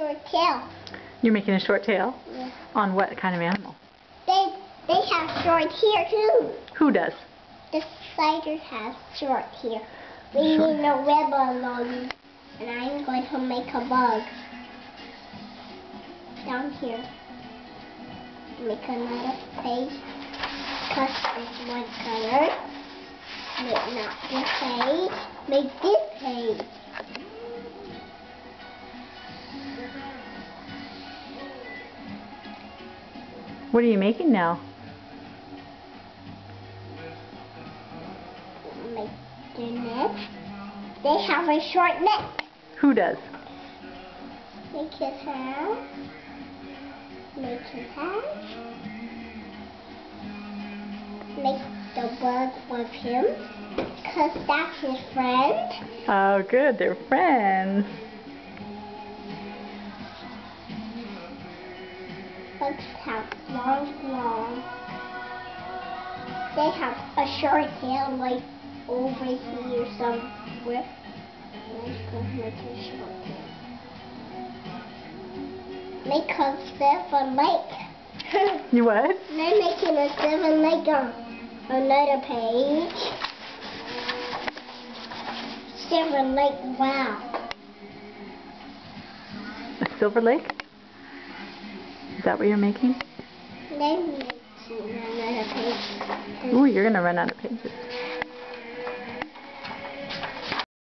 short tail. You're making a short tail? Yeah. On what kind of animal? They have short hair too. Who does? The spiders have short hair. We need a web along, and I'm going to make a bug down here. Make another page. Cut this one color. Make not this page. Make this page. What are you making now? Make their neck. They have a short neck. Who does? Make his hair. Make his hat. Make the bug with him, because that's his friend. Oh, good. They're friends. Bugs have long. They have a short tail, like over here somewhere. Let's go make a short tail. Make a 7 leg. You what? They're making a 7 leg on another page. 7 leg, wow. A silver lake? Is that what you're making? They're making another page. Ooh, you're going to run out of pages.